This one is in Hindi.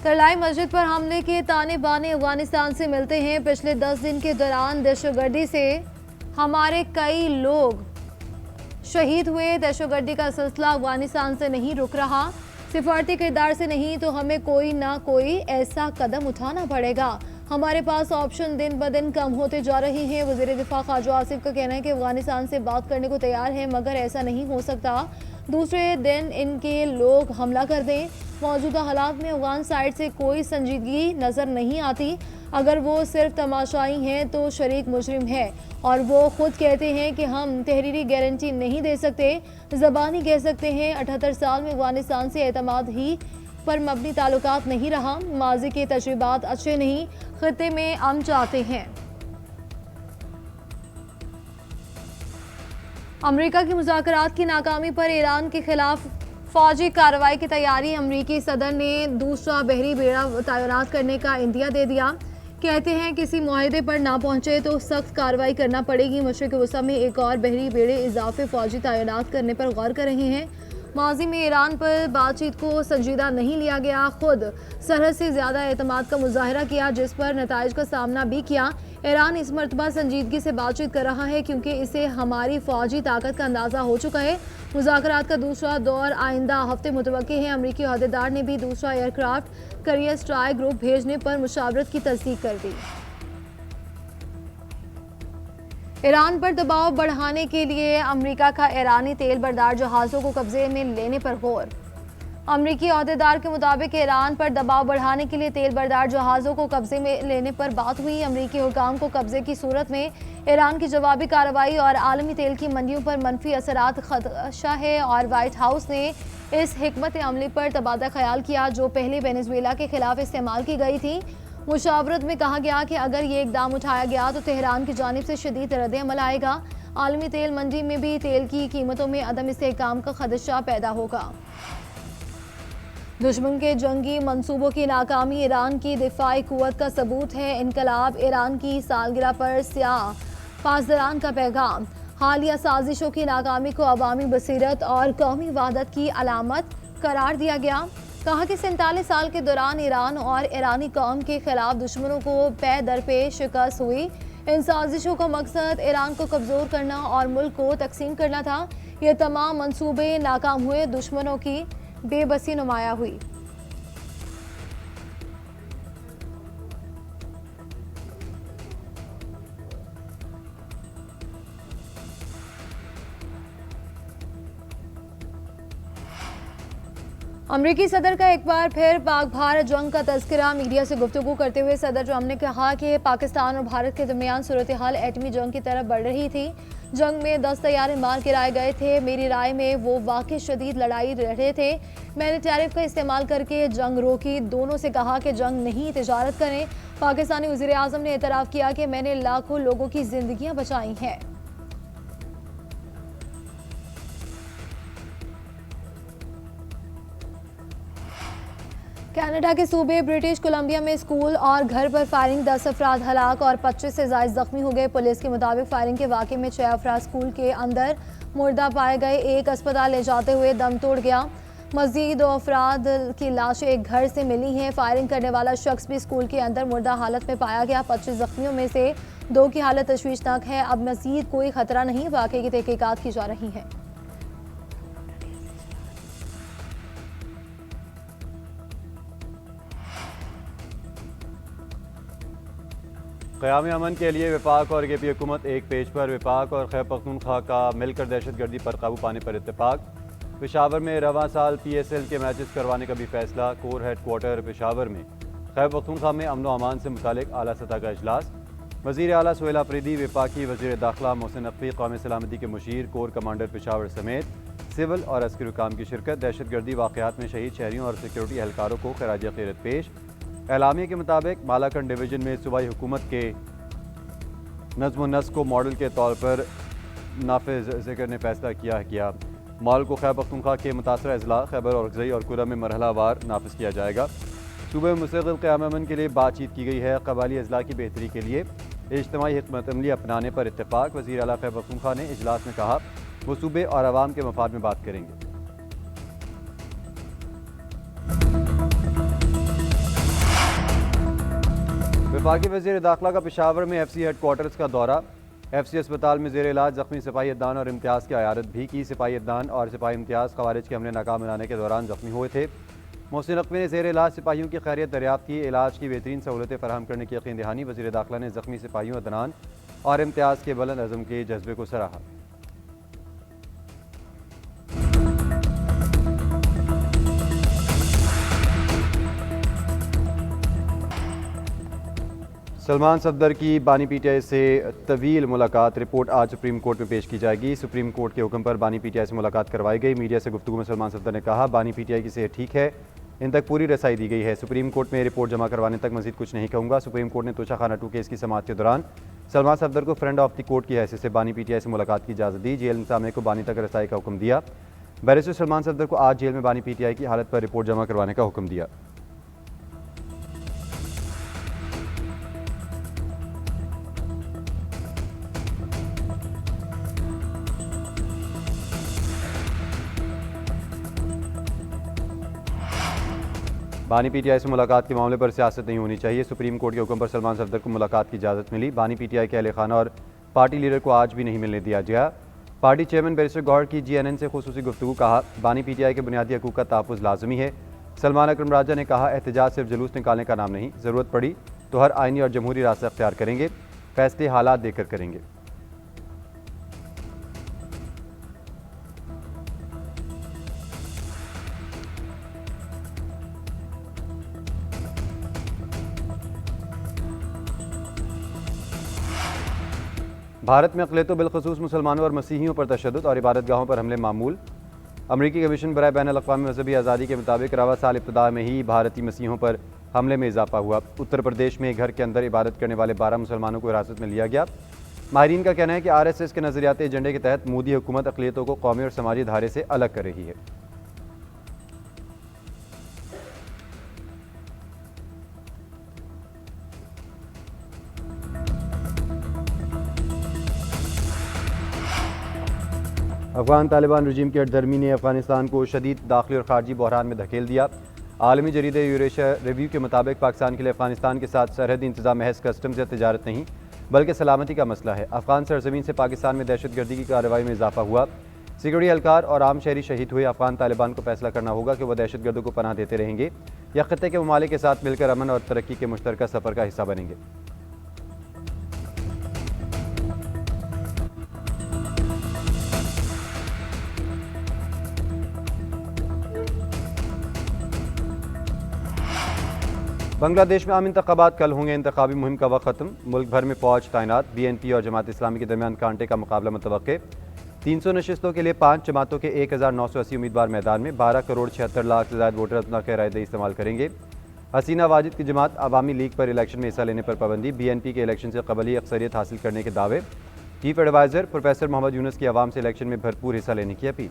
करलाई मस्जिद पर हमले के ताने बाने अफगानिस्तान से मिलते हैं। पिछले 10 दिन के दौरान दहशतगर्दी से हमारे कई लोग शहीद हुए। दहशतगर्दी का सिलसिला अफगानिस्तान से नहीं रुक रहा। सिफारती किरदार से नहीं तो हमें कोई ना कोई ऐसा कदम उठाना पड़ेगा। हमारे पास ऑप्शन दिन ब दिन कम होते जा रहे हैं। वज़ीर दिफा ख्वाजा आसिफ का कहना है कि अफगानिस्तान से बात करने को तैयार है, मगर ऐसा नहीं हो सकता दूसरे दिन इनके लोग हमला कर दें। मौजूदा हालात में अफगान साइड से कोई संजीदगी नज़र नहीं आती। अगर वो सिर्फ तमाशाई हैं तो शरीक मुजरिम है, और वो खुद कहते हैं कि हम तहरीरी गारंटी नहीं दे सकते, ज़बानी कह सकते हैं। 78 साल में अफगानिस्तान से एतमाद ही पर मबनी ताल्लुकात नहीं रहा। माजी के तजुर्बात अच्छे नहीं, खित्ते में अमन चाहते हैं। अमेरिका की मुज़ाकरात की नाकामी पर ईरान के खिलाफ फौजी कार्रवाई की तैयारी। अमेरिकी सदर ने दूसरा बहरी बेड़ा तैनात करने का इंदिया दे दिया। कहते हैं किसी मुआहदे पर ना पहुंचे तो सख्त कार्रवाई करना पड़ेगी। मशरिक़ वसा में एक और बहरी बेड़े इजाफे फौजी तैनात करने पर गौर कर रहे हैं। माजी में ईरान पर बातचीत को संजीदा नहीं लिया गया। खुद सरहद से ज़्यादा एतमाद का मुजाहरा किया, जिस पर नताइज का सामना भी किया। ईरान इस मरतबा संजीदगी से बातचीत कर रहा है क्योंकि इसे हमारी फौजी ताकत का अंदाज़ा हो चुका है। मुज़ाकरात का दूसरा दौर आइंदा हफ्ते मुतवक्की है। अमरीकी अहदेदार ने भी दूसरा एयरक्राफ्ट करियर स्ट्राइक ग्रुप भेजने पर मुशावरत की तस्दीक कर दी। ईरान पर दबाव बढ़ाने के लिए अमेरिका का ईरानी तेल बरदार जहाज़ों को कब्जे में लेने पर गौर। अमरीकी अहदेदार के मुताबिक ईरान पर दबाव बढ़ाने के लिए तेल बरदार जहाज़ों को कब्जे में लेने पर बात हुई। अमरीकी हुकाम को कब्जे की सूरत में ईरान की जवाबी कार्रवाई और आलमी तेल की मंडियों पर मनफी असरात खदशा है, और वाइट हाउस ने इस हिकमत अमली पर तबादला ख्याल किया जो पहले वेनेजुएला के खिलाफ इस्तेमाल की गई थी। मुशावरत में कहा गया कि अगर ये इकदाम उठाया गया तो तेहरान की जानिब से शदीद रद्द अमल आएगा। आलमी तेल मंडी में भी तेल की कीमतों में अदम इस्तेहकाम का खदशा पैदा होगा। दुश्मन के जंगी मंसूबों की नाकामी ईरान की दिफाई कुव्वत का सबूत है। इनकलाब ईरान की सालगिरह पर स्याह पासदारान का पैगाम। हालिया साजिशों की नाकामी को अवामी बसीरत और कौमी वहदत की अलामत करार दिया गया। कहा कि 47 साल के दौरान ईरान और ईरानी कौम के खिलाफ दुश्मनों को पे दर पे शिकस्त हुई। इन साजिशों का मकसद ईरान को कमज़ोर करना और मुल्क को तकसीम करना था। ये तमाम मंसूबे नाकाम हुए। दुश्मनों की बेबसी नुमाया हुई। अमरीकी सदर का एक बार फिर पाक भारत जंग का तज़किरा। मीडिया से गुफ्तगू करते हुए सदर ट्रंप ने कहा कि पाकिस्तान और भारत के दरमियान सूरत हाल एटमी जंग की तरफ बढ़ रही थी। जंग में 10 तैयारे मार गिराए गए थे। मेरी राय में वो वाकई शदीद लड़ाई लड़ रहे थे। मैंने टैरिफ का इस्तेमाल करके जंग रोकी। दोनों से कहा कि जंग नहीं, तिजारत करें। पाकिस्तानी वज़ीर आज़म ने एतराफ़ किया कि मैंने लाखों लोगों की जिंदगियां बचाई हैं। कनाडा के सूबे ब्रिटिश कोलंबिया में स्कूल और घर पर फायरिंग, 10 अफराद हलाक और 25 से ज़ायद जख्मी हो गए। पुलिस के मुताबिक फायरिंग के वाक़े में 6 अफराद स्कूल के अंदर मुर्दा पाए गए। एक अस्पताल ले जाते हुए दम तोड़ गया। मज़ीद 2 अफराद की लाशें एक घर से मिली हैं। फायरिंग करने वाला शख्स भी स्कूल के अंदर मुर्दा हालत में पाया गया। 25 जख्मियों में से 2 की हालत तशवीशनाक है। अब मज़ीद कोई खतरा नहीं। वाक़े की तहकीकात की जा रही है। क़याम अमन के लिए विफाक और केपी हुकूमत एक पेज पर। विफाक और खैबर पख्तूनख्वा का मिलकर दहशतगर्दी पर काबू पाने पर इत्तेफाक। पेशावर में रवां साल PSL के मैचेस करवाने का भी फैसला। कोर हेड क्वार्टर पेशावर में खैबर पख्तूनख्वा में अमन व अमान से मुतालिक आला सतह का इजलास। वज़ीर आला सोहेल अफरीदी, वफाकी वज़ीर दाखिला मोहसिन नकवी, कौमी सलामती के मुशीर, कोर कमांडर पेशावर समेत सिविल और अस्करी हुकाम की शिरकत। दहशतगर्दी वाक़यात में शहीद शहरियों और सिक्योरिटी एहलकारों को खराज अक़ीदत पेश। एलामिया के मुताबिक मालाकंड डिवीज़न में सूबाई हुकूमत के नज़्म व नस्क को मॉडल के तौर पर नाफिज करने फैसला किया। मॉडल को खैबर पख्तूनख्वा के मुतासरा अजला खैबर और अफज़ई और कुरम में मरहलावार नाफिज किया जाएगा। सूबे में मुस्तक़िल क़याम अमन के लिए बातचीत की गई है। कबायली अजला की बेहतरी के लिए इज्तिमाई हिकमत अमली अपनाने पर इत्तेफाक। वज़ीर आला खैबर पख्तूनख्वा ने इजलास में कहा वो सूबे और आवाम के मफाद में बात करेंगे। वफाकी वज़ीर दाखिला का पेशावर में FC हेडक्वार्टर्स का दौरा। FC अस्पताल में ज़ेर इलाज ज़ख्मी सिपाही अदनान और इम्तियाज़ की आयारत भी की। सिपाही अदनान और सिपाही इम्तियाज़ ख़वारिज के हमले नाकाम बनाने के दौरान ज़ख्मी हुए थे। मोहसिन नकवी ने ज़ेर इलाज सिपाहियों की खैरियत दरियाफ्त की। इलाज की बेहतरीन सहूलतें फराहम करने की यकीन दहानी। वज़ीर दाखिला ने ज़ख्मी सिपाहियों अदनान और इम्तियाज़ के बुलंद अज़म के जज्बे को सराहा। सलमान सफदर की बानी PTI से तवील मुलाकात। रिपोर्ट आज सुप्रीम कोर्ट में पेश की जाएगी। सुप्रीम कोर्ट के हुक्म पर बानी PTI से मुलाकात करवाई गई। मीडिया से गुफ्तगू में सलमान सफदर ने कहा, बानी PTI की सेहत ठीक है, इन तक पूरी रसाई दी गई है। सुप्रीम कोर्ट में रिपोर्ट जमा करवाने तक मजीद कुछ नहीं कहूँगा। सुप्रीम कोर्ट ने तोशाखाना 2 केस की समाअत के दौरान सलमान सफदर को फ्रेंड ऑफ द कोर्ट की हैसियत से बानी PTI से मुलाकात की इजाज़त दी। जेल इंतजामिया को बानी तक रसाई का हुक्म दिया। बैरिस्टर सलमान सफदर को आज जेल में बानी PTI की हालत पर रिपोर्ट जमा करवाने का हुक्म दिया। बानी PTI से मुलाकात के मामले पर सियासत नहीं होनी चाहिए। सुप्रीम कोर्ट के हुक्म पर सलमान सफदर को मुलाकात की इजाज़त मिली। बानी PTI के अहले खाना और पार्टी लीडर को आज भी नहीं मिलने दिया गया। पार्टी चेयरमैन बैरिस्टर गौहर की GNN से खुसूसी गुफ्तगू। कहा, बानी PTI के बुनियादी हकूक़ का तहफ़्फ़ुज़ लाजमी है। सलमान अकरम राजा ने कहा, एहतजाज सिर्फ जुलूस निकालने का नाम नहीं, ज़रूरत पड़ी तो हर आइनी और जमहूरी रास्ता अख्तियार करेंगे, फैसले हालात देखकर करेंगे। भारत में अक़लियतों बिलख़ुसूस मुसलमानों और मसीहियों पर तशद्दुद और इबादतगाहों पर हमले मामूल। अमरीकी कमीशन बराए बैन अल-अक़वामी मज़हबी आज़ादी के मुताबिक रवा साल इब्तिदा में ही भारतीय मसीहों पर हमले में इजाफा हुआ। उत्तर प्रदेश में घर के अंदर इबादत करने वाले 12 मुसलमानों को हिरासत में लिया गया। माहिरीन का कहना है कि RSS के नज़रियाती एजेंडे के तहत मोदी हुकूमत अक़लियतों को कौमी और समाजी धारे से अलग कर रही है। अफगान तालिबान रजीम की हटधर्मी ने अफगानिस्तान को शदीद दाखिली और खारजी बहरान में धकेल दिया। आलमी जरीदे यूरेशिया रिव्यू के मुताबिक पाकिस्तान के लिए अफगानिस्तान के साथ सरहदी इंतजाम महज कस्टम्स या तिजारत नहीं बल्कि सलामती का मसला है। अफगान सरजमीन से पाकिस्तान में दहशतगर्दी की कार्रवाई में इजाफा हुआ। सिक्योरिटी एहलकार और आम शहरी शहीद हुए। अफगान तालिबान को फैसला करना होगा कि वह दहशतगर्दों को पनाह देते रहेंगे या खत्ते के ममालिक के साथ मिलकर अमन और तरक्की के मुश्तरका सफ़र का हिस्सा बनेंगे। बांग्लादेश में आम इंतखाबात कल होंगे। इंतखाबी मुहिम का वक्त खत्म। मुल्क भर में फौज तैनात। BNP और जमात इस्लामी के दरमियान कांटे का मुकाबला मुतवक्के। 300 नशिस्तों के लिए 5 जमातों के 1980 उम्मीदवार मैदान में। 12 करोड़ 76 लाख से ज़्यादा वोटर अपना रायदही इस्तेमाल करेंगे। हसीना वाजिद की जमात अवामी लीग पर इलेक्शन में हिस्सा लेने पर पाबंदी। BNP के इलेक्शन से कबल ही अक्सरियत हासिल करने के दावे। Chief adviser professor Mohammad Yunus की आवाम से इलेक्शन में भरपूर हिस्सा लेने की अपील।